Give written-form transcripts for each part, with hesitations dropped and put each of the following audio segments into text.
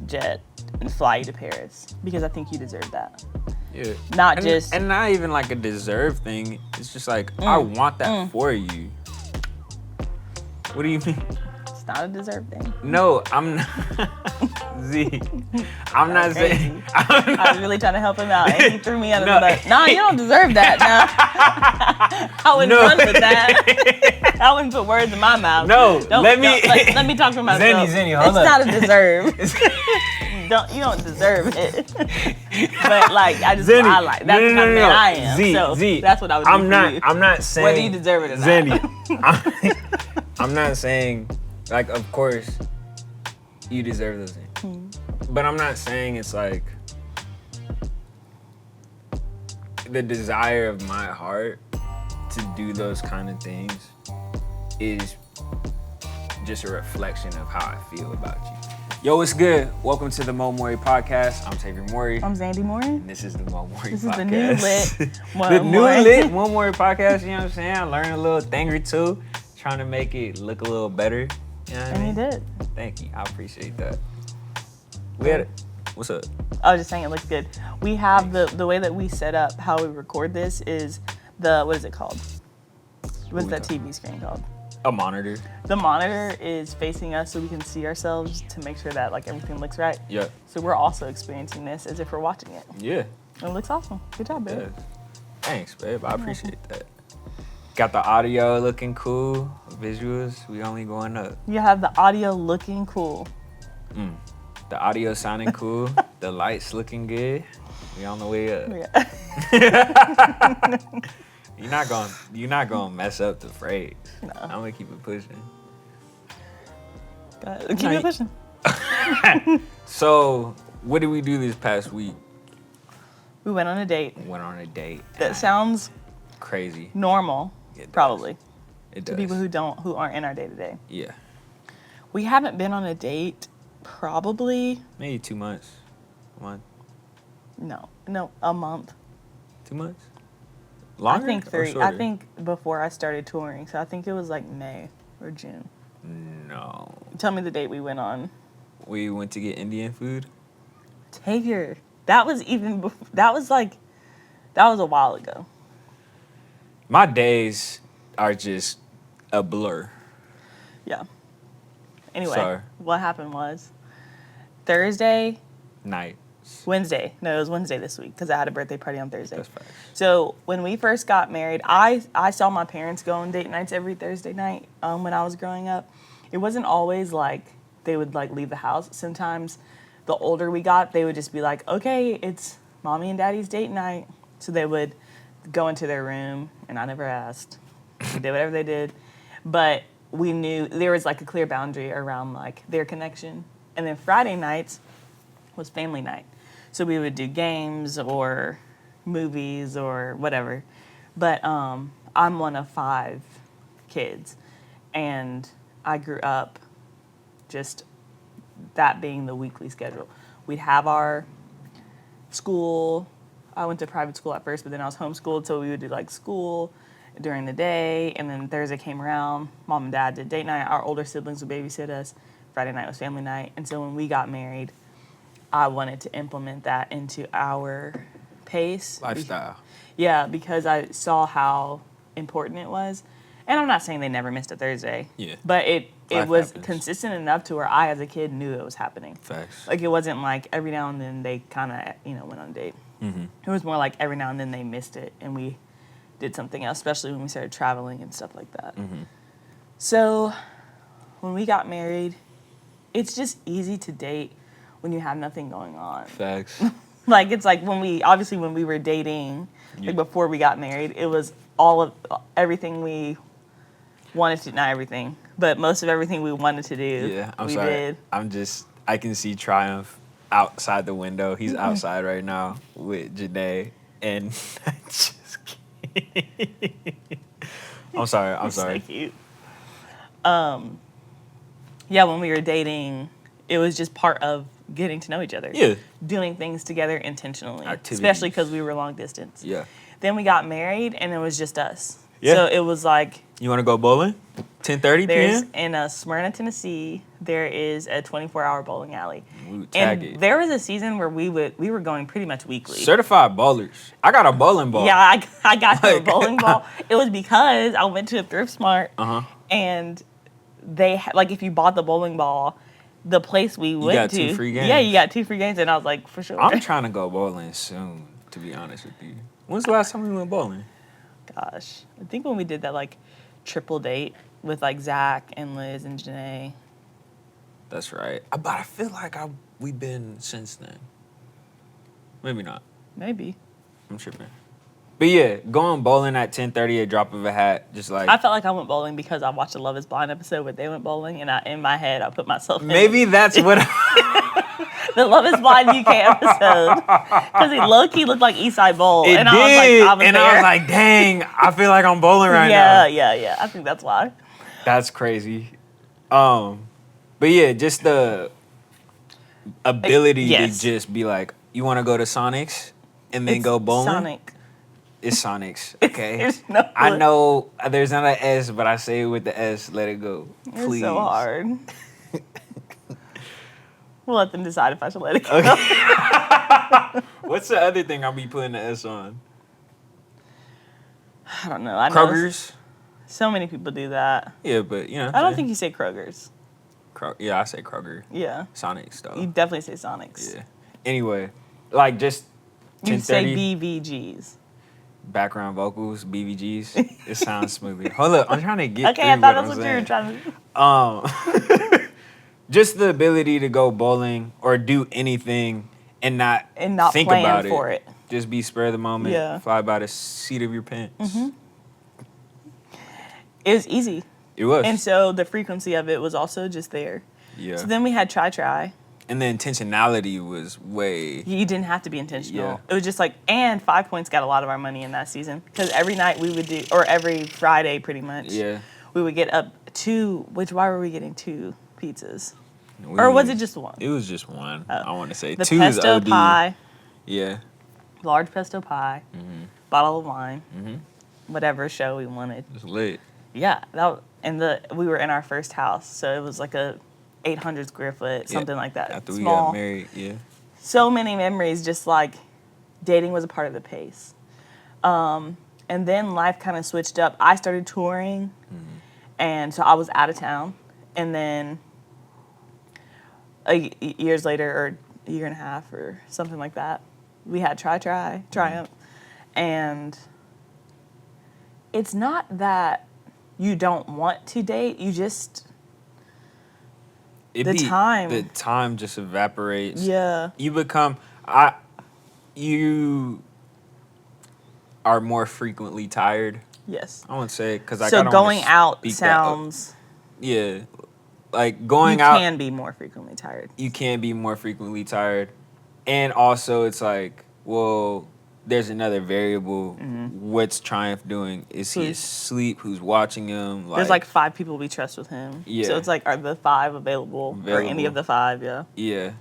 jet and fly you to Paris because I think you deserve that. Yeah. And not even like a deserve thing. It's just like I want that for you. What do you mean? It's not a deserve thing. No, I'm not. Z. I'm not saying. I was really trying to help him out, and he threw me under the bus. Nah, you don't deserve that. Nah. I wouldn't run with that. I wouldn't put words in my mouth. No, let me talk for myself. Zenny, hold up. Not a deserve. You don't deserve it. But like, that's the kind of man I am. Z, that's what I would do for you. I'm not saying whether you deserve it or Zenny, I'm not saying, like, of course, you deserve those things. But I'm not saying it's like the desire of my heart to do those kind of things is just a reflection of how I feel about you. Yo, what's good? Welcome to the Mowry podcast. I'm Tavior Mowry. I'm Zandy Mowry. And this is the Mowry podcast. This is the new lit the new lit Mowry podcast, you know what I'm saying? I learned a little thing or two, trying to make it look a little better. You know what I mean? And you did. Thank you. I appreciate that. We had it. What's up? I was just saying it looks good. We have the way that we set up how we record this is what is it called? What's that TV screen called? A monitor. The monitor is facing us so we can see ourselves to make sure that like everything looks right. Yeah. So we're also experiencing this as if we're watching it. Yeah. It looks awesome. Good job, babe. Yeah. Thanks, babe. I appreciate that. Got the audio looking cool. Visuals, we only going up. You have the audio looking cool. The audio sounding cool. The lights looking good. We on the way up. Yeah. You're not gonna mess up the phrase. No. I'm gonna keep it pushing. Keep it pushing. So, what did we do this past week? We went on a date. That sounds crazy. Normal, probably. It does. To people who aren't in our day to day. Yeah. We haven't been on a date probably maybe 2 months. A month. No, a month. 2 months? Longer? I think 3. I think before I started touring, so I think it was like May or June. No. Tell me the date we went on. We went to get Indian food. Tavior. That was a while ago. My days are just a blur. Yeah. Anyway, What happened was Thursday night. Wednesday. No, it was Wednesday this week because I had a birthday party on Thursday. That's fine. So when we first got married, I saw my parents go on date nights every Thursday night when I was growing up. It wasn't always like they would like leave the house. Sometimes the older we got, they would just be like, okay, it's mommy and daddy's date night. So they would go into their room, and I never asked. They did whatever they did. But we knew there was like a clear boundary around like their connection. And then Friday nights was family night. So we would do games or movies or whatever. But I'm one of 5 kids. And I grew up just that being the weekly schedule. We'd have our school. I went to private school at first, but then I was homeschooled. So we would do like school during the day. And then Thursday came around. Mom and dad did date night. Our older siblings would babysit us. Friday night was family night. And so when we got married, I wanted to implement that into our pace. Lifestyle. Yeah, because I saw how important it was. And I'm not saying they never missed a Thursday. Yeah. But it was happens. Consistent enough to where I, as a kid, knew it was happening. Facts. Like, it wasn't like every now and then they kind of, went on a date. Mm-hmm. It was more like every now and then they missed it and we did something else, especially when we started traveling and stuff like that. Mm-hmm. So when we got married, it's just easy to date when you have nothing going on. Facts. Like, it's like when we were dating, like before we got married, it was all of everything we wanted to, not everything, but most of everything we wanted to do. Yeah, I'm we sorry. Did. I can see Triumph outside the window. He's outside right now with Janae, and I just can't. I'm sorry. So cute. Yeah, when we were dating, it was just part of getting to know each other. Yeah. Doing things together intentionally. Activities. Especially because we were long distance. Yeah. Then we got married, and it was just us. Yeah. So it was like... You want to go bowling? 10:30 There's p.m. in Smyrna, Tennessee. There is a 24-hour bowling alley, We would tag and it. there was a season where we were going pretty much weekly. Certified bowlers. I got a bowling ball. Yeah, I got him a Like- bowling ball. It was because I went to a Thrift Smart, Uh-huh. and they like if you bought the bowling ball, the place we went got to, 2 free yeah, games. you got 2 free games, and I was like, for sure. I'm trying to go bowling soon, to be honest with you. When's the last time we went bowling? Gosh, I think when we did that like triple date with like Zach and Liz and Janae. That's right. But I feel like we've been since then. Maybe not. Maybe. I'm tripping. But yeah, going bowling at 10:30, a drop of a hat, just like I felt like I went bowling because I watched the Love Is Blind episode where they went bowling, and in my head I put myself in maybe that's what. the Love Is Blind UK episode because he low-key looked like Eastside Bowl, It and did, I was there. I was like, dang, I feel like I'm bowling right yeah, now. yeah. I think that's why. That's crazy. But yeah, just the ability Yes. to just be like, you want to go to Sonic's and then It's go bowling? Sonic. It's Sonic's. Okay. There's no. I know there's not an S, but I say it with the S. Let it go. Please. It's so hard. We'll let them decide if I should let it go. Okay. What's the other thing I'll be putting the S on? I don't know. I know Kroger's? so many people do that. Yeah, but you know. I don't think you say Kroger's. Yeah, I say Kroger. Yeah. Sonic's though. You definitely say Sonic's. Yeah. Anyway, like just You say 10:30. BVGs. Background vocals, BVGs. It sounds smoothly. Hold up, I'm trying to get Okay, I through thought what that's I'm what you saying. were trying to do. Just the ability to go bowling or do anything and not think plan about for it. Just be spur of the moment, Yeah. fly by the seat of your pants. It was easy. It was. And so the frequency of it was also just there. Yeah. So then we had try. And the intentionality was way. You didn't have to be intentional. Yeah. It was just like, and 5 Points got a lot of our money in that season. Because every night we would do, or every Friday pretty much, Yeah. we would get up why were we getting 2 pizzas? Or was it just one? It was just one. I want to say The 2 is pesto OD. pie, Yeah. large pesto pie, bottle of wine, whatever show we wanted. It was lit. Yeah, we were in our first house, so it was like a 800 square foot, something like that. After we Small. got married, yeah. So many memories, just like dating was a part of the pace. And then life kind of switched up. I started touring, and so I was out of town. And then years later, or a year and a half, or something like that, we had Triumph. And it's not that you don't want to date, you just, the time just evaporates. yeah. You become you are more frequently tired. Yes. I wouldn't say because I So don't going wanna out speak that up. sounds, Yeah, like you going out. can be more frequently tired. You can be more frequently tired, and also it's like, well, there's another variable. What's Triumph doing? Is he asleep? Who's watching him? There's like 5 people we trust with him. Yeah. So it's like, are the 5 available? Or any of the 5, yeah. Yeah.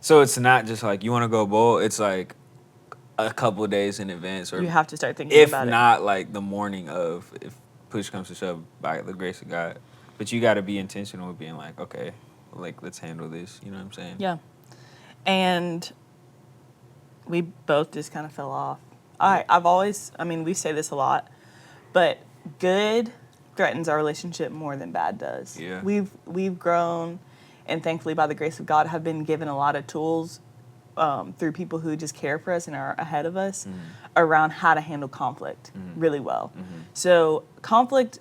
So it's not just like you want to go bowl. It's like a couple of days in advance, or You have to start thinking if about not like the morning of, if push comes to shove, by the grace of God. But you got to be intentional with being like, okay, like let's handle this. You know what I'm saying? it. Yeah. And we both just kind of fell off. We say this a lot, but good threatens our relationship more than bad does. Yeah. We've grown, and thankfully by the grace of God have been given a lot of tools through people who just care for us and are ahead of us around how to handle conflict really well. So conflict,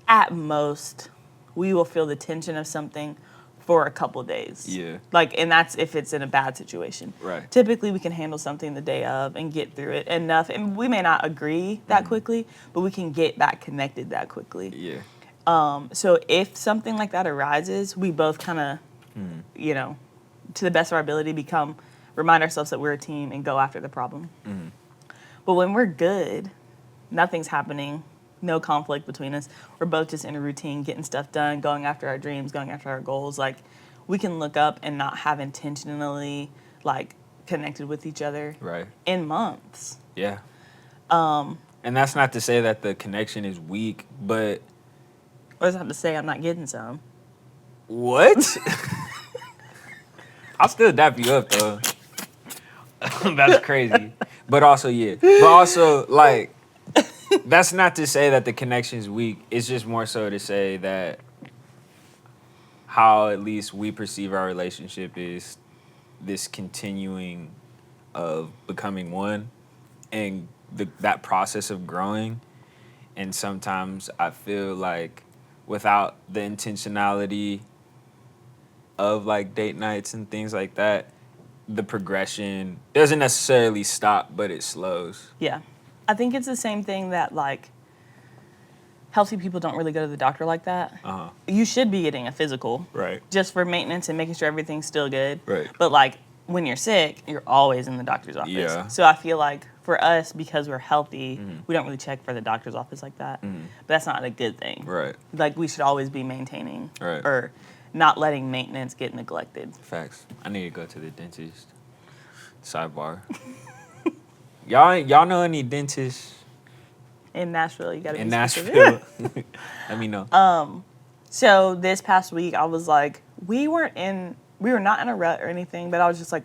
at most, we will feel the tension of something for a couple of days. Yeah. And that's if it's in a bad situation. Right. Typically, we can handle something the day of and get through it enough. And we may not agree that quickly, but we can get back connected that quickly. Yeah. So if something like that arises, we both kind of, to the best of our ability, remind ourselves that we're a team and go after the problem. But when we're good, nothing's happening, no conflict between us. We're both just in a routine, getting stuff done, going after our dreams, going after our goals. Like, we can look up and not have intentionally, connected with each other Right. in months. Yeah. And that's not to say that the connection is weak, but Or does it have to say I'm not getting some? What? I'll still dap you up though. That's crazy. But also, yeah. But also, like, that's not to say that the connection's weak. It's just more so to say that how at least we perceive our relationship is this continuing of becoming one and that process of growing. And sometimes I feel like without the intentionality of like date nights and things like that, the progression doesn't necessarily stop, but it slows. Yeah. I think it's the same thing that, like, healthy people don't really go to the doctor like that. Uh-huh. You should be getting a physical. Right. Just for maintenance and making sure everything's still good. Right. But, like, when you're sick, you're always in the doctor's office. Yeah. So I feel like for us, because we're healthy, we don't really check for the doctor's office like that. But that's not a good thing. Right. Like, we should always be maintaining. Right. Or not letting maintenance get neglected. Facts. I need to go to the dentist. Sidebar. y'all know any dentists In Nashville, you gotta be in specific. Nashville? Let me know. So this past week, I was like, we were not in a rut or anything, but I was just like,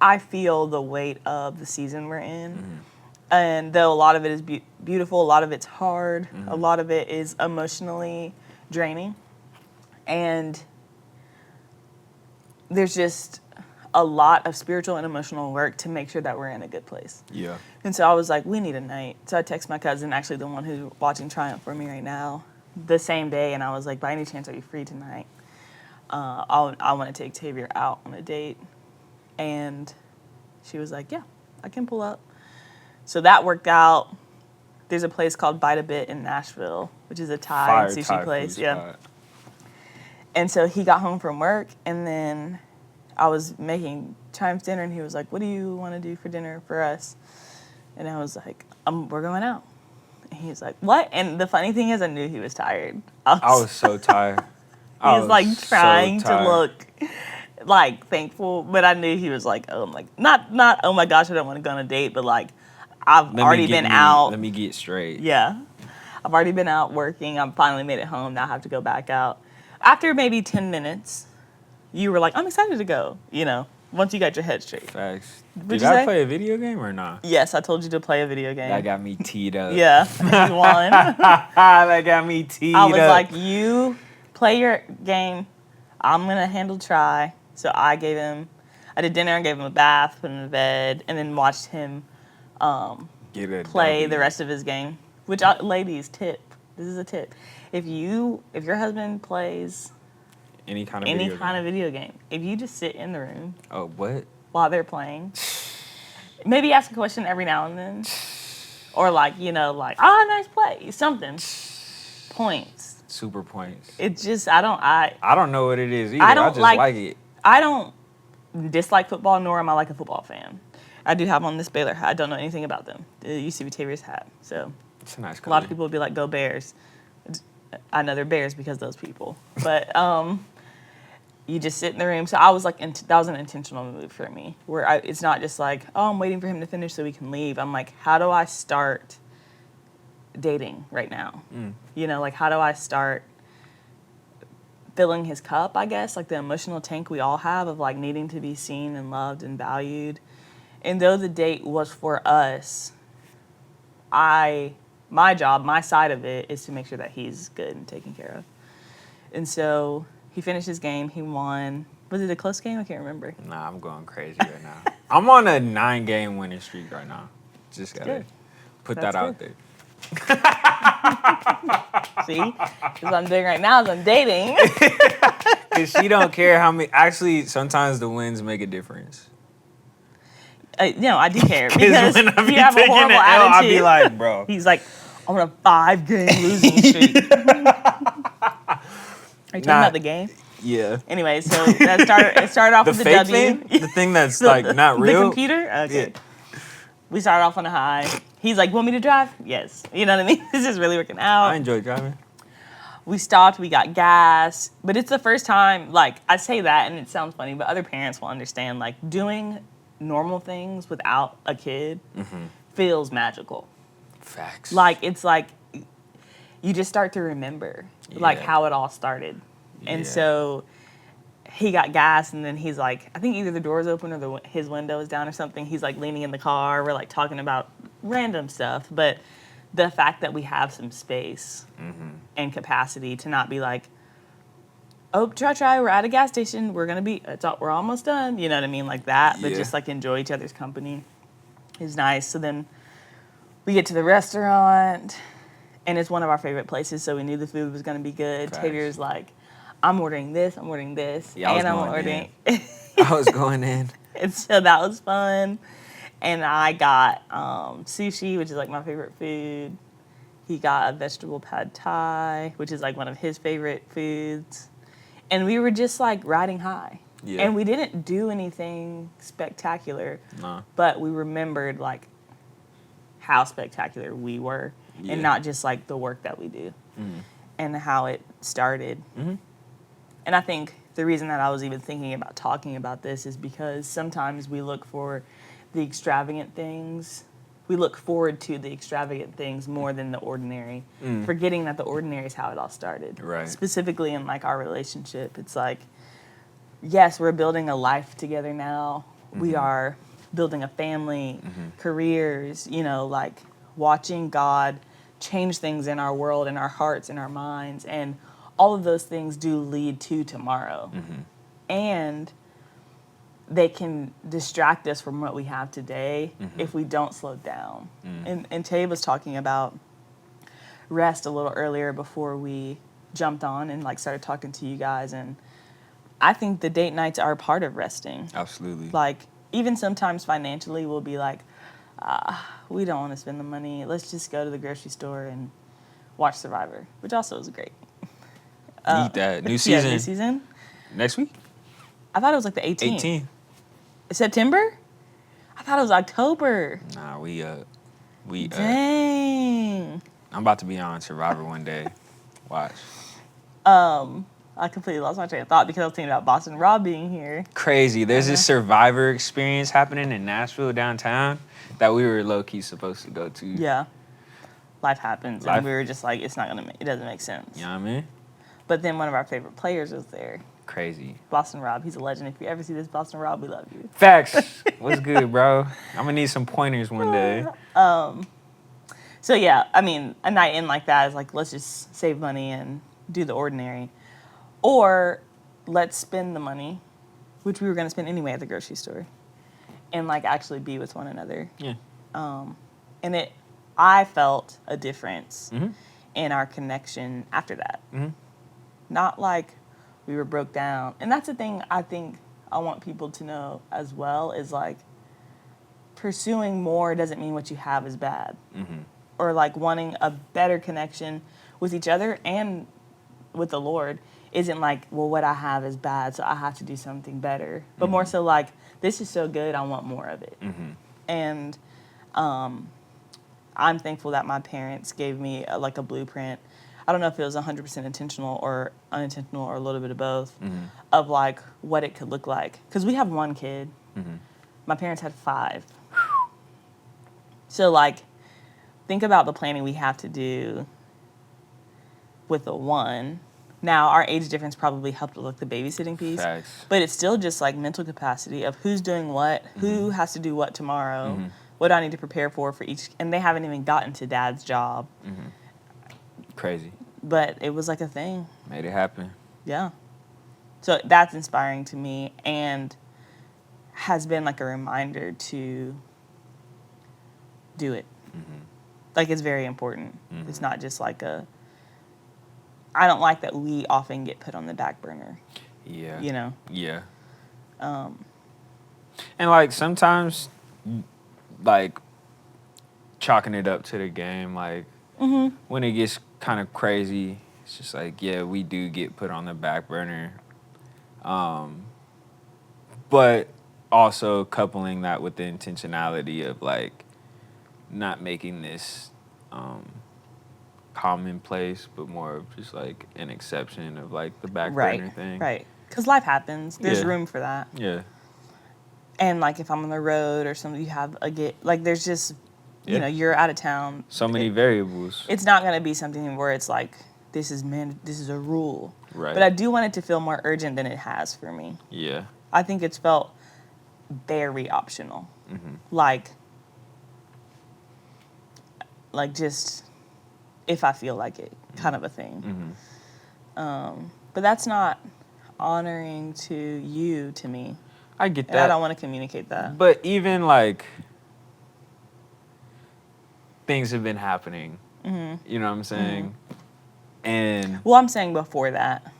I feel the weight of the season we're in. And though a lot of it is beautiful, a lot of it's hard, a lot of it is emotionally draining. And there's just a lot of spiritual and emotional work to make sure that we're in a good place. Yeah. And so I was like, we need a night. So I text my cousin, actually the one who's watching Triumph for me right now, the same day. And I was like, by any chance, are you free tonight? I want to take Tavior out on a date. And she was like, yeah, I can pull up. So that worked out. There's a place called Bite a Bit in Nashville, which is a Thai and sushi place. Yeah. And so he got home from work, and then I was making Triumph's dinner, and he was like, what do you want to do for dinner for us? And I was like, we're going out. And he was like, what? And the funny thing is, I knew he was tired. I was so tired. He was like trying to look like thankful, but I knew he was like, oh my, not oh my gosh, I don't want to go on a date, but like I've already been out. Let me get straight. Yeah. I've already been out working. I finally made it home. Now I have to go back out. After maybe 10 minutes, you were like, I'm excited to go, once you got your head straight. Facts. What'd Did you I say? play a video game or not? Yes, I told you to play a video game. That got me teed up. Yeah, you won. That got me teed up. I was like, you play your game. I'm going to handle Try. So I did dinner and gave him a bath, put him in bed, and then watched him play the rest of his game. Which, ladies, tip. This is a tip. If your husband plays any kind of video game, if you just sit in the room. Oh, what? While they're playing. Maybe ask a question every now and then. Or nice play. Something. Points. Super points. It's just, I don't know what it is either. I don't just like it. I don't dislike football, nor am I like a football fan. I do have on this Baylor hat. I don't know anything about them. It used to be Tavier's hat. So it's a nice color. A lot of people would be like, go Bears. I know they're Bears because of those people. But you just sit in the room. So I was like, that was an intentional move for me. Where it's not just like, oh, I'm waiting for him to finish so we can leave. I'm like, how do I start dating right now? How do I start filling his cup, I guess, like the emotional tank we all have of like needing to be seen and loved and valued. And though the date was for us, my job, my side of it is to make sure that he's good and taken care of. And so he finished his game, he won. Was it a close game? I can't remember. Nah, I'm going crazy right now. I'm on a 9-game winning streak right now. Just gotta put that out there. See? Because what I'm doing right now is I'm dating. Because she don't care how many. Actually, sometimes the wins make a difference. I do care. Because when I be you have a horrible attitude. I'll be like, bro. He's like, I'm on a 5-game losing streak. Are you talking about the game? Yeah. Anyway, so it started off with the fake W. thing? The thing that's like not real? The computer? Okay. Yeah. We started off on a high. He's like, want me to drive? Yes. You know what I mean? This is really working out. I enjoy driving. We stopped, we got gas. But it's the first time, like, I say that and it sounds funny, but other parents will understand, like, doing normal things without a kid feels magical. Facts. Like, it's like, you just start to remember like Yeah. how it all started. And Yeah. so he got gas, and then he's like, I think either the door's open or his window is down or something. He's like leaning in the car. We're like talking about random stuff, but the fact that we have some space and capacity to not be like, oh, try, we're at a gas station. We're almost done. You know what I mean? Like that, but Yeah. just like enjoy each other's company is nice. So then we get to the restaurant, and it's one of our favorite places, so we knew the food was going to be good. Facts. Tavier's like, I'm ordering this, Yeah, I was and I'm going ordering. I was going in. And so that was fun. And I got sushi, which is like my favorite food. He got a vegetable pad thai, which is like one of his favorite foods. And we were just like riding high. Yeah. And we didn't do anything spectacular, Nah. but we remembered like how spectacular we were, Yeah. and not just like the work that we do and how it started. Mm-hmm. And I think the reason that I was even thinking about talking about this is because sometimes we look for the extravagant things. We look forward to the extravagant things more than the ordinary, forgetting that the ordinary is how it all started. Right. Specifically in like our relationship, it's like, yes, we're building a life together now. We are building a family, careers, you know, like watching God change things in our world, in our hearts, in our minds, and all of those things do lead to tomorrow. And they can distract us from what we have today if we don't slow down. And Tay was talking about rest a little earlier before we jumped on and like started talking to you guys. And I think the date nights are part of resting. Absolutely. Like, even sometimes financially, we'll be like, we don't want to spend the money. Let's just go to the grocery store and watch Survivor, which also is great. Eat that. New Yeah, season. new season. Next week? I thought it was like the 18th. 18. September? I thought it was October. Nah, we Dang. I'm about to be on Survivor one day. Watch. I completely lost my train of thought because I was thinking about Boston Rob being here. Crazy. There's this Survivor experience happening in Nashville downtown that we were low-key supposed to go to. Yeah. Life happens, Life- and we were just like, it doesn't make sense. You know what I mean? But then one of our favorite players was there. Crazy. Boston Rob, he's a legend. If you ever see this, Boston Rob, we love you. Facts. What's good, bro? I'm gonna need some pointers one day. So yeah, I mean, a night in like that is like, let's just save money and do the ordinary. Or let's spend the money, which we were going to spend anyway at the grocery store, and like actually be with one another. Yeah. And I felt a difference in our connection after that. Not like we were broke down. And that's the thing I think I want people to know as well, is like, pursuing more doesn't mean what you have is bad. Or like wanting a better connection with each other and with the Lord isn't like, well, what I have is bad, so I have to do something better. But more so like, this is so good, I want more of it. And I'm thankful that my parents gave me like a blueprint. I don't know if it was 100% intentional or unintentional or a little bit of both, of like what it could look like. Because we have one kid. My parents had 5. So like, think about the planning we have to do with the one. Now, our age difference probably helped with like the babysitting piece. Facts. But it's still just like mental capacity of who's doing what, who has to do what tomorrow, what do I need to prepare for each. And they haven't even gotten to dad's job. Crazy. But it was like a thing. Made it happen. Yeah. So that's inspiring to me and has been like a reminder to do it. Like, it's very important. It's not just like I don't like that we often get put on the back burner. Yeah. You know? Yeah. And like sometimes, like chalking it up to the game, like when it gets kind of crazy, it's just like, yeah, we do get put on the back burner. But also coupling that with the intentionality of like not making this commonplace, but more of just like an exception of like the back burner thing. Right. Because life happens. There's room for that. Yeah. And like if I'm on the road or something, you have like there's just you know, you're out of town. So many variables. It's not going to be something where it's like, this is a rule. Right. But I do want it to feel more urgent than it has for me. Yeah. I think it's felt very optional. Like just if I feel like it, kind of a thing. But that's not honoring to you, to me. I get that. And I don't want to communicate that. But even like things have been happening. You know what I'm saying? And Well, I'm saying before that.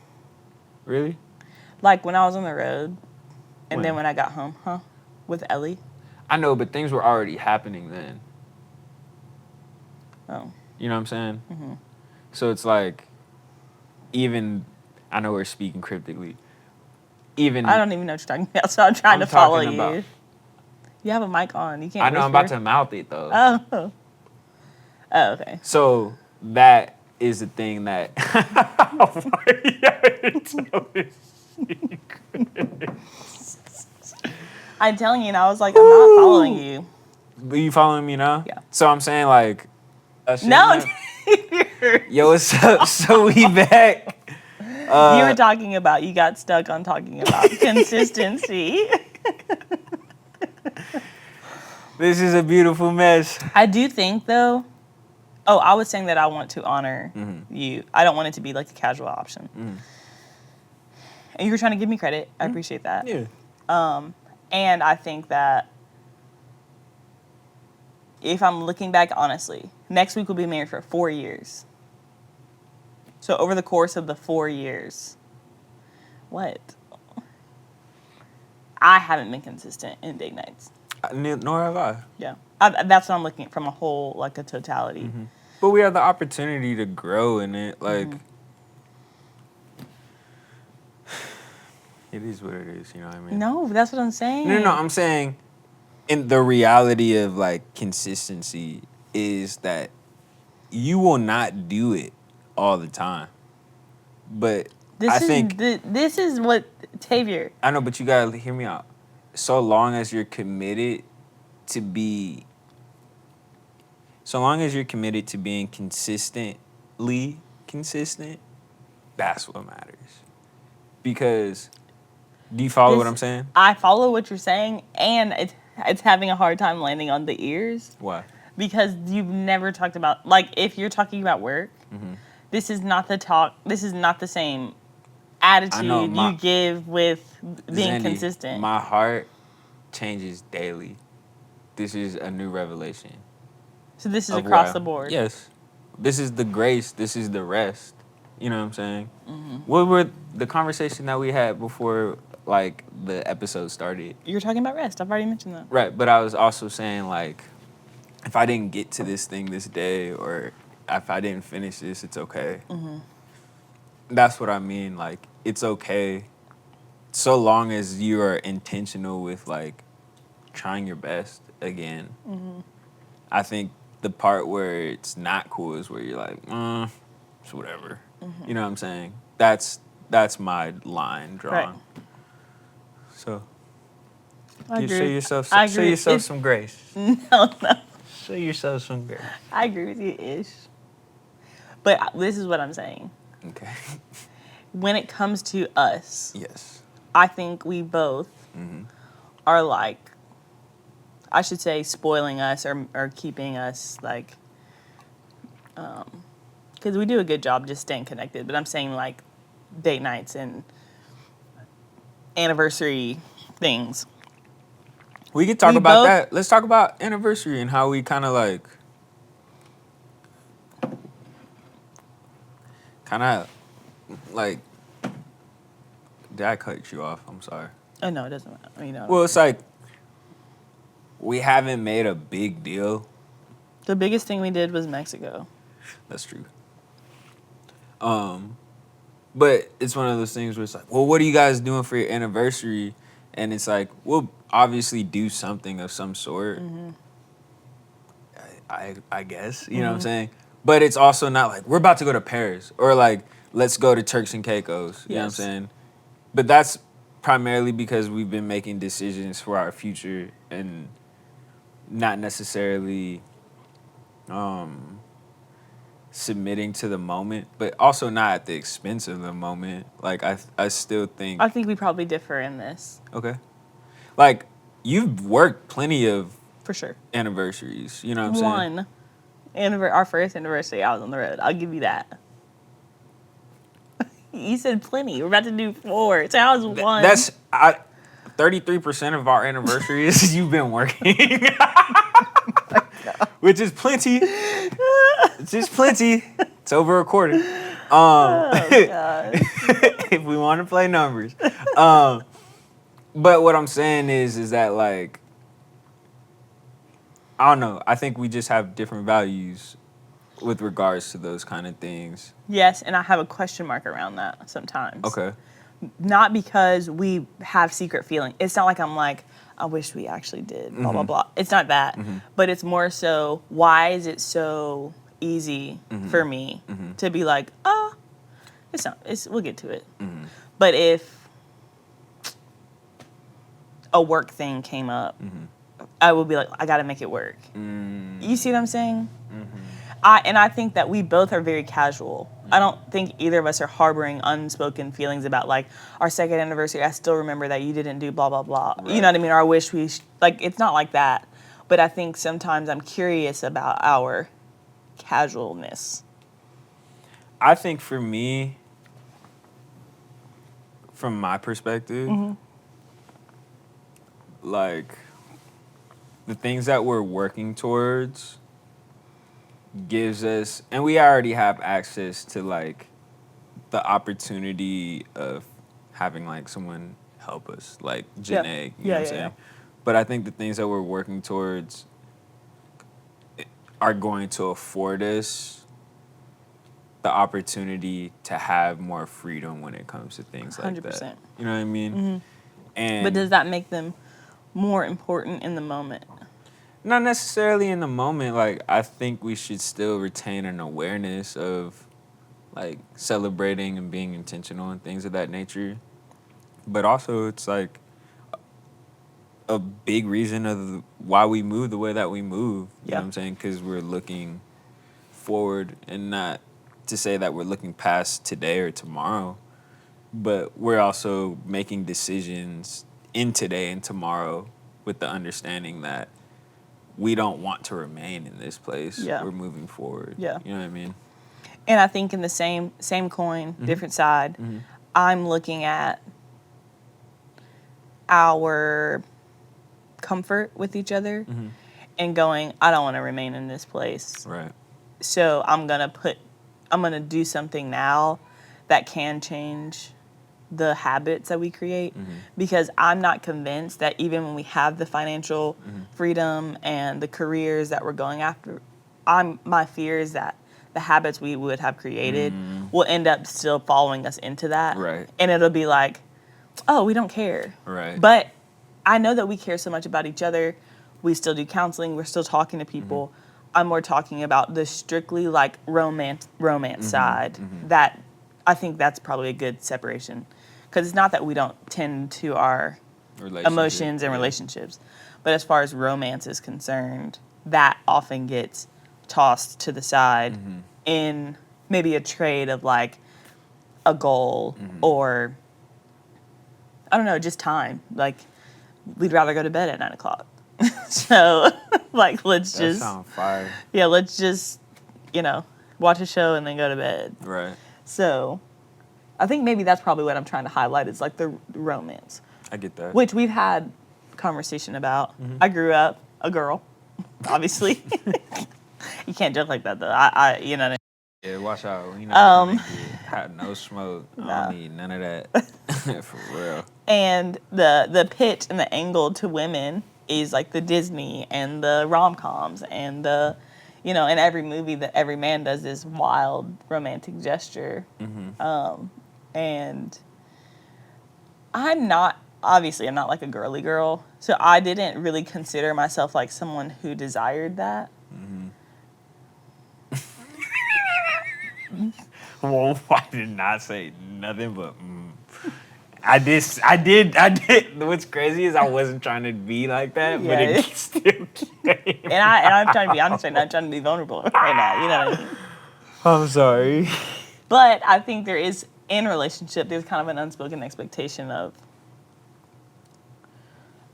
really? Like when I was on the road and then When? when I got home, with Ellie. I know, but things were already happening then. Oh. You know what I'm saying? So it's like, even, I know we're speaking cryptically. Even I don't even know what you're talking about, so I'm trying to follow talking you. about- You have a mic on. You can't I know I'm whisper. about to mouth it though. Oh. Oh, okay. So that is the thing that. I'm telling you, and I was like, I'm not following you. Are you following me now? Yeah. So I'm saying like. No. Yo, what's up? So we back. You were talking about, you got stuck on talking about consistency. This is a beautiful mess. I do think, though, I was saying that I want to honor you. I don't want it to be like a casual option. And you were trying to give me credit. I appreciate that. Yeah. And I think that if I'm looking back honestly, next week we'll be married for 4 years. So over the course of the 4 years, what? I haven't been consistent in date nights. Nor have I. Yeah. That's what I'm looking at from a whole, like a totality. But we have the opportunity to grow in it. Like, it is what it is, you know what I mean? No, that's what I'm saying. No, I'm saying in the reality of like consistency is that you will not do it all the time. But This is what Tavior. I know, but you gotta hear me out. So long as you're committed to being consistently consistent, that's what matters. Because, do you follow what I'm saying? I follow what you're saying, and it's having a hard time landing on the ears. Why? Because you've never talked about, like, if you're talking about work, this is not the talk. This is not the same attitude you give with being Zandy, consistent. My heart changes daily. This is a new revelation. So this is across the board. Yes. This is the grace. This is the rest. You know what I'm saying? What were the conversation that we had before, like, the episode started? You're talking about rest. I've already mentioned that. Right, but I was also saying, like, if I didn't get to this thing this day, or if I didn't finish this, it's okay. That's what I mean. Like, it's okay so long as you are intentional with, like, trying your best again. I think the part where it's not cool is where you're like, it's whatever. You know what I'm saying? That's my line drawn. Right. So, I agree. show yourself It's- some grace. No. Show yourself some grace. I agree with you, ish. But this is what I'm saying. Okay. When it comes to us, Yes. I think we both are like, I should say, spoiling us or keeping us like, because we do a good job just staying connected. But I'm saying like date nights and anniversary things. We could talk We about both- that. Let's talk about anniversary and how we kind of like, did I cut you off? I'm sorry. Oh no, it doesn't matter. You know. Well, it's like, we haven't made a big deal. The biggest thing we did was Mexico. That's true. But it's one of those things where it's like, well, what are you guys doing for your anniversary? And it's like, we'll obviously do something of some sort. I guess, you know what I'm saying? But it's also not like, we're about to go to Paris, or like, let's go to Turks and Caicos. You know what I'm Yes. saying? But that's primarily because we've been making decisions for our future and not necessarily submitting to the moment, but also not at the expense of the moment. Like I still think. I think we probably differ in this. Okay. Like you've worked plenty of For sure. anniversaries. You know what I'm saying? Our first anniversary, I was on the road. I'll give you that. You said plenty. We're about to do 4. So I was 1. That's 33% of our anniversaries. You've been working, which is plenty. It's just plenty. It's over a quarter. Oh, God. If we want to play numbers. But what I'm saying is that, like, I don't know. I think we just have different values with regards to those kind of things. Yes, and I have a question mark around that sometimes. Okay. Not because we have secret feeling. It's not like I'm like, I wish we actually did, blah, blah, blah. It's not that. But it's more so, why is it so easy for me to be like, oh, it's not, we'll get to it. But if a work thing came up, I would be like, I got to make it work. You see what I'm saying? I think that we both are very casual. I don't think either of us are harboring unspoken feelings about, like, our second anniversary, I still remember that you didn't do blah, blah, blah. Right. You know what I mean? Or I wish we, like, it's not like that. But I think sometimes I'm curious about our casualness. I think for me, from my perspective, like, the things that we're working towards gives us, and we already have access to, like, the opportunity of having, like, someone help us, like Janae, you know what I'm saying? But I think the things that we're working towards are going to afford us the opportunity to have more freedom when it comes to things like 100%. that. You know what I mean? And but does that make them more important in the moment? Not necessarily in the moment. Like, I think we should still retain an awareness of, like, celebrating and being intentional and things of that nature. But also, it's, like, a big reason of why we move the way that we move. You know what I'm saying? Because we're looking forward, and not to say that we're looking past today or tomorrow, but we're also making decisions in today and tomorrow with the understanding that we don't want to remain in this place. Yeah. We're moving forward. Yeah. You know what I mean? And I think in the same coin, different side, I'm looking at our comfort with each other and going, I don't want to remain in this place. Right. So I'm going to do something now that can change the habits that we create, because I'm not convinced that even when we have the financial freedom and the careers that we're going after, my fear is that the habits we would have created will end up still following us into that. Right. And it'll be like, oh, we don't care. Right. But I know that we care so much about each other. We still do counseling. We're still talking to people. I'm more talking about the strictly, like, romance side. That I think that's probably a good separation. Because it's not that we don't tend to our emotions and relationships. But as far as romance is concerned, that often gets tossed to the side in maybe a trade of, like, a goal or, I don't know, just time. Like, we'd rather go to bed at 9 o'clock. So, like, let's That sounds fire. Yeah, let's just, watch a show and then go to bed. Right. So, I think maybe that's probably what I'm trying to highlight is, like, the romance. I get that. Which we've had conversation about. I grew up a girl, obviously. You can't joke like that, though. You know what I mean? Yeah, watch out. You know, hot, no smoke. I don't need none of that. For real. And the pitch and the angle to women is like the Disney and the rom-coms and the, in every movie that every man does this wild romantic gesture. And I'm not like a girly girl, so I didn't really consider myself like someone who desired that. Well, I did not say nothing but I did. What's crazy is I wasn't trying to be like that, but it still came. And I'm trying to be honest right now. I'm trying to be vulnerable right now. You know what I mean? I'm sorry. But I think there is, in a relationship, there's kind of an unspoken expectation of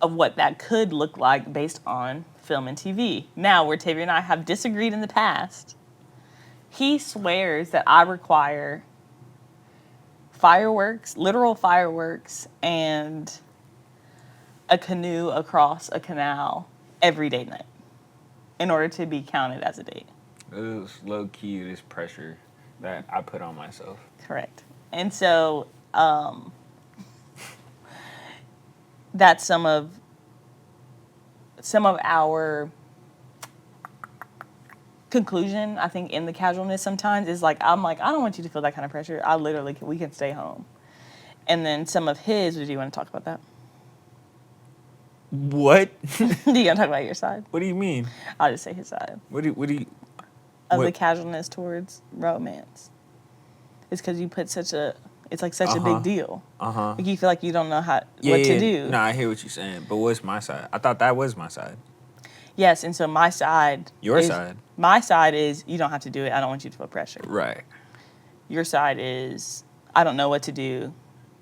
what that could look like based on film and TV. Now, where Tavior and I have disagreed in the past, he swears that I require fireworks, literal fireworks, and a canoe across a canal every date night in order to be counted as a date. It was low key this pressure that I put on myself. Correct. And so that's some of our conclusion, I think, in the casualness sometimes is like, I'm like, I don't want you to feel that kind of pressure. We can stay home. And then some of his, do you want to talk about that? What? Do you want to talk about your side? What do you mean? I'll just say his side. What do you? The casualness towards romance. It's because you put it's like such a big deal. Like you feel like you don't know what to do. No, I hear what you're saying, but what's my side? I thought that was my side. Yes, and so my side. My side is you don't have to do it. I don't want you to feel pressure. Right. Your side is I don't know what to do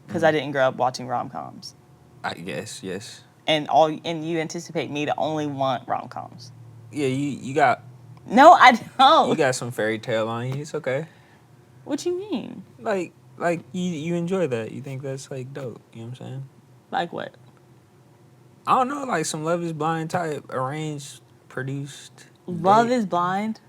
because I didn't grow up watching rom-coms. I guess, yes. And you anticipate me to only want rom-coms. Yeah, you got. No, I don't. You got some fairy tale on you. It's okay. What you mean? Like you enjoy that. You think that's like dope. You know what I'm saying? Like what? I don't know, like some Love is Blind type, arranged, produced. Love is Blind?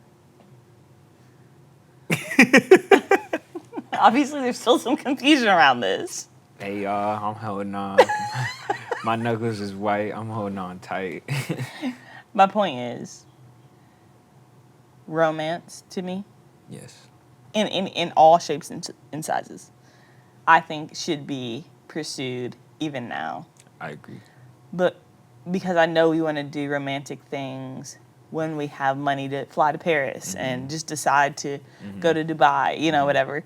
Obviously, there's still some confusion around this. Hey, y'all, I'm holding on. My knuckles is white. I'm holding on tight. My point is, romance, to me, yes, in all shapes and sizes, I think should be pursued even now. I agree. But because I know we want to do romantic things when we have money to fly to Paris and just decide to go to Dubai, whatever.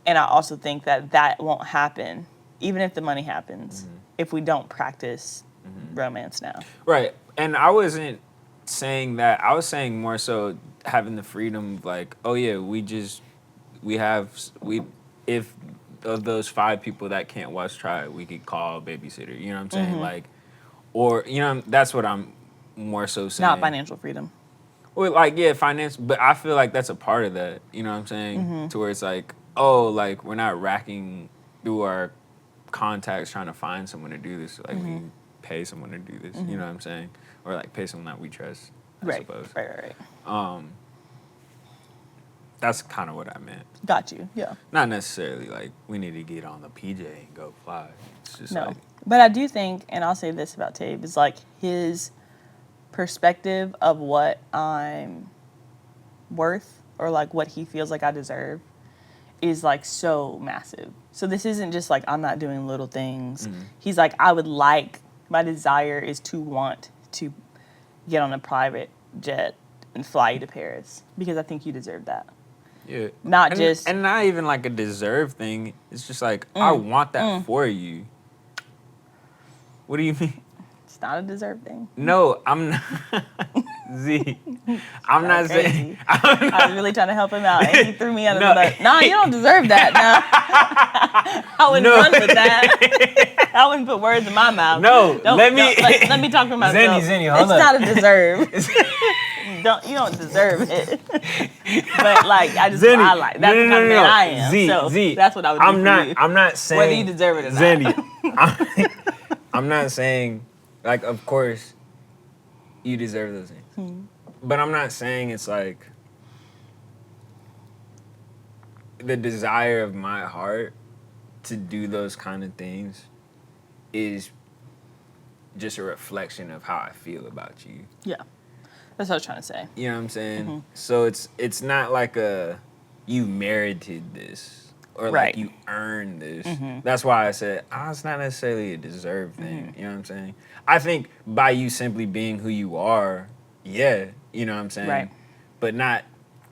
And I also think that won't happen, even if the money happens, if we don't practice romance now. Right. And I wasn't saying that. I was saying more so having the freedom of like, oh yeah, if of those 5 people that can't watch Try, we could call a babysitter. You know what I'm saying? Like, or, that's what I'm more so saying. Not financial freedom. Well, like, yeah, finance, but I feel like that's a part of that. You know what I'm saying? To where it's like, oh, like, we're not racking through our contacts trying to find someone to do this. Like, we can pay someone to do this. You know what I'm saying? Or, like, pay someone that we trust, I suppose. Right. That's kind of what I meant. Got you, yeah. Not necessarily, like, we need to get on the PJ and go fly. It's just no. like... But I do think, and I'll say this about Tabe, is like his perspective of what I'm worth or like what he feels like I deserve is like so massive. So this isn't just like I'm not doing little things. He's like, my desire is to want to get on a private jet and fly you to Paris because I think you deserve that. Yeah. And not even like a deserve thing. It's just like, I want that for you. What do you mean? It's not a deserve thing. No, I'm not. Z. I'm not saying. I was really trying to help him out, and he threw me under the bus. No, you don't deserve that. No. I wouldn't run with that. I wouldn't put words in my mouth. No, let me talk for myself. Zenny, hold it's up. Not a deserve. You don't deserve it. But like, I just I like that's the kind of man I am. Z, that's what I would do for you. I'm not saying whether you deserve it or not. Zenny, I'm not saying like, of course, you deserve those things. But I'm not saying it's like the desire of my heart to do those kind of things is just a reflection of how I feel about you. Yeah. That's what I was trying to say. You know what I'm saying? So it's not like you merited this or like you earned this. That's why I said it's not necessarily a deserved thing. You know what I'm saying? I think by you simply being who you are, yeah, you know what I'm saying? Right. But not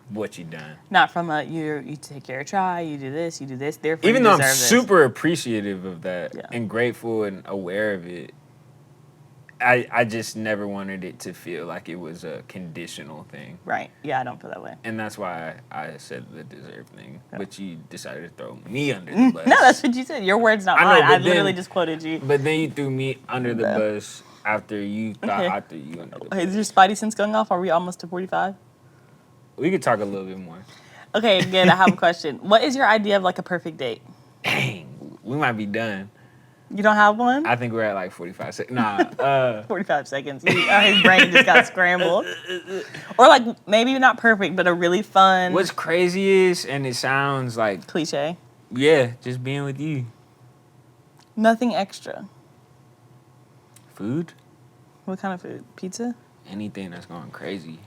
what you done. Not from a you take care of try, you do this, therefore Even you though I'm deserve this. super appreciative of that Yeah. and grateful and aware of it, I just never wanted it to feel like it was a conditional thing. Right. Yeah, I don't feel that way. And that's why I said the deserve thing. Yeah. But you decided to throw me under the bus. No, that's what you said. Your words, not I know, mine. but I then- literally just quoted you. But then you threw me under the No. bus after you thought Okay. I threw you under the Hey, bus. is your spidey sense going off? Are we almost to 45? We could talk a little bit more. Okay, good. I have a question. What is your idea of like a perfect date? Dang, we might be done. You don't have one? I think we're at like 45 seconds. Nah, 45 seconds. His brain just got scrambled. Or like maybe not perfect, but a really fun what's crazy is, and it sounds like, cliche. yeah, just being with you. Nothing extra. Food? What kind of food? Pizza? Anything that's going crazy.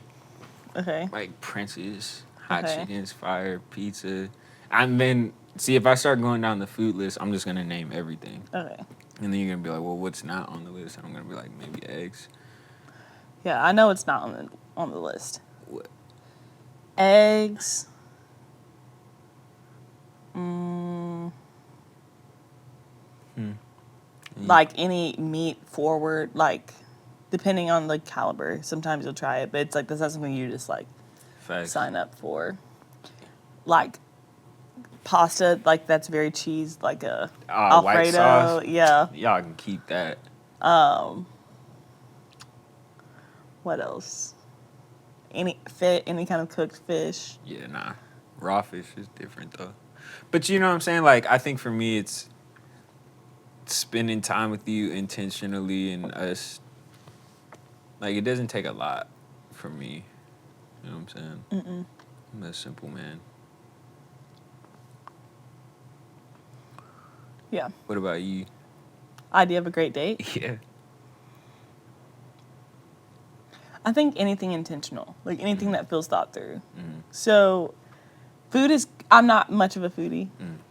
Okay. Like Prince's, hot Okay. chickens, fire, pizza. And then, see, if I start going down the food list, I'm just going to name everything. Okay. And then you're going to be like, well, what's not on the list? And I'm going to be like, maybe eggs. Yeah, I know it's not on the list. What? Eggs. Like any meat forward, like depending on the caliber. Sometimes you'll try it, but it's like that's not something you just like Facts. sign up for. Like pasta, like that's very cheese, like a White Alfredo. sauce. Yeah. Y'all can keep that. What else? Any kind of cooked fish. Yeah, nah. Raw fish is different, though. But you know what I'm saying? Like, I think for me, it's spending time with you intentionally and us. Like, it doesn't take a lot for me. You know what I'm saying? I'm a simple man. Yeah. What about you? Idea of a great date. Yeah. I think anything intentional, like anything that feels thought through. So, food is, I'm not much of a foodie.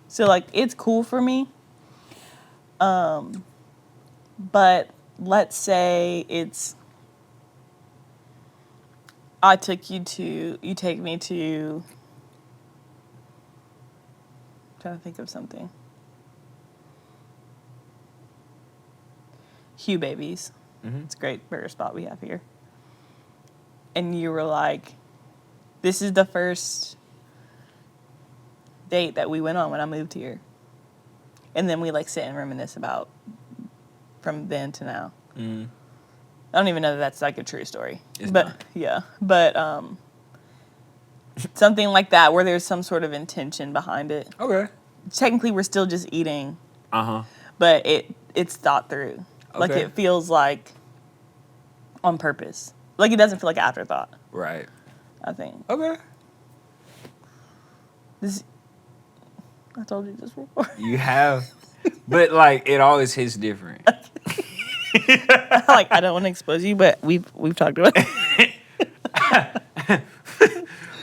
So, like, it's cool for me. But let's say you take me to, I'm trying to think of something. Hugh Babies. It's a great burger spot we have here. And you were like, this is the first date that we went on when I moved here. And then we like sit and reminisce about from then to now. I don't even know that that's like a true story. It's but not. yeah, but something like that where there's some sort of intention behind it. Okay. Technically we're still just eating, Uh-huh. but it's thought through. Like Okay. it feels like on purpose. Like it doesn't feel like an afterthought, Right. I think. Okay. I told you this before. You have. But, like, it always hits different. Like I don't want to expose you, but we've talked about it.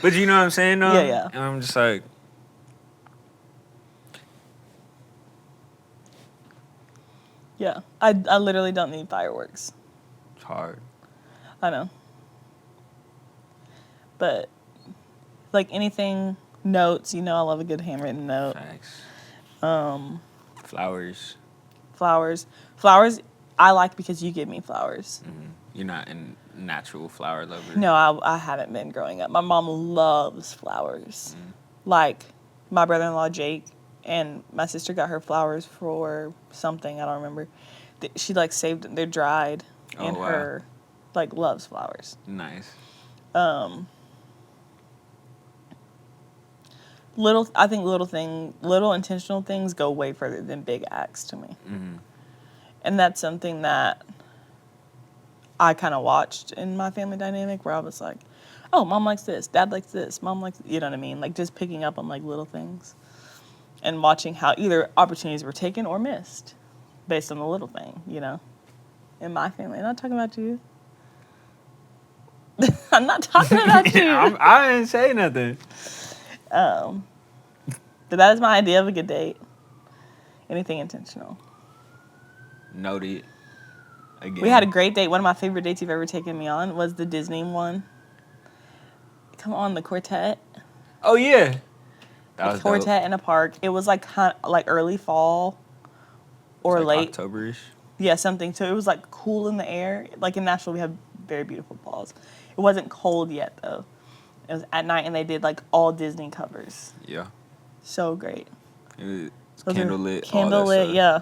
But you know what I'm saying, though? Yeah, yeah. And I'm just like, Yeah. I literally don't need fireworks. it's hard. I know. But like anything, notes, I love a good handwritten note. Facts. Flowers. Flowers I like because you give me flowers. You're not a natural flower lover. No, I haven't been growing up. My mom loves flowers. Like my brother-in-law Jake and my sister got her flowers for something, I don't remember. She like saved them, they're dried, Oh, and wow. her like loves flowers. Nice. I think little intentional things go way further than big acts to me. And that's something that I kind of watched in my family dynamic where I was like, oh, mom likes this, dad likes this, mom likes, you know what I mean? Like just picking up on like little things and watching how either opportunities were taken or missed based on the little thing, in my family. I'm not talking about you. I'm not talking about you. I didn't say nothing. But that is my idea of a good date. Anything intentional. Noted. Again. We had a great date. One of my favorite dates you've ever taken me on was the Disney one. Come on, the quartet. Oh yeah, that The was quartet in a park. It was like like early fall or like late. Octoberish. Yeah, something. So it was like cool in the air. Like in Nashville, we have very beautiful falls. It wasn't cold yet though. It was at night, and they did like all Disney covers. Yeah, So great. it was Those are candlelit. All that Candlelit, stuff. yeah.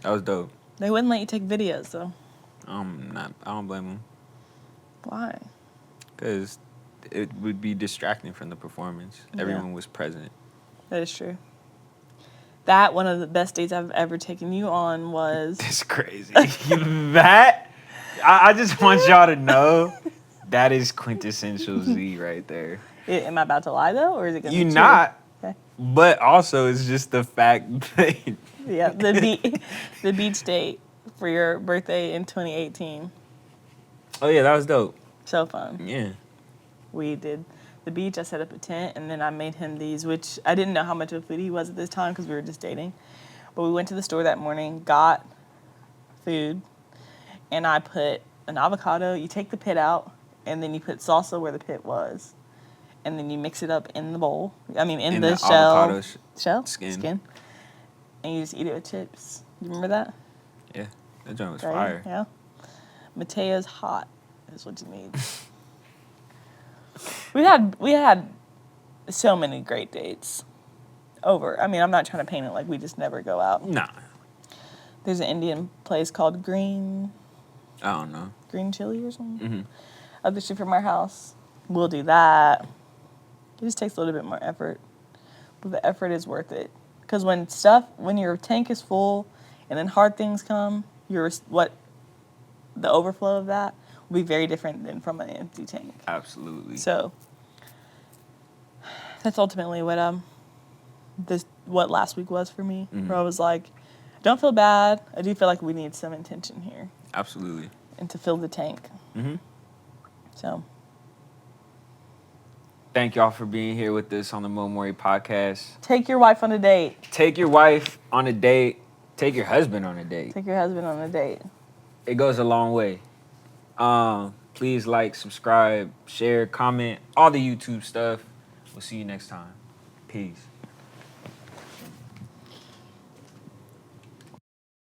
That was dope. They wouldn't let you take videos though. I don't blame them. Why? Because it would be distracting from the performance. Yeah. Everyone was present. That is true. That one of the best dates I've ever taken you on was. It's crazy. That I just want y'all to know that is quintessential Z right there. Am I about to lie though, or is it gonna You be true? not, Okay. but also it's just the fact that Yeah, the beach date for your birthday in 2018. oh yeah, that was dope. So fun. Yeah. We did the beach. I set up a tent, and then I made him these, which I didn't know how much of a foodie he was at this time because we were just dating. But we went to the store that morning, got food, and I put an avocado. You take the pit out, and then you put salsa where the pit was, and then you mix it up in the bowl. I mean, in the shell. avocado skin. And you just eat it with chips. You remember that? Yeah, that joint was Right? fire. Yeah. Mateo's hot is what you need. we had so many great dates. I mean, I'm not trying to paint it like we just never go out. Nah, There's an Indian place called Green I don't know. Chili or something. Mm-hmm. Up the street from our house. We'll do that. It just takes a little bit more effort, but the effort is worth it. Because when your tank is full, and then hard things come, the overflow of that will be very different than from an empty tank. Absolutely. So that's ultimately what last week was for me. Mm-hmm. Where I was like, don't feel bad. I do feel like we need some intention here Absolutely. and to fill the tank. Mm-hmm. So Thank y'all for being here with us on the Mowry podcast. take your wife on a date. Take your wife on a date. Take your husband on a date. Take your husband on a date. It goes a long way. Please like, subscribe, share, comment, all the YouTube stuff. We'll see you next time. Peace.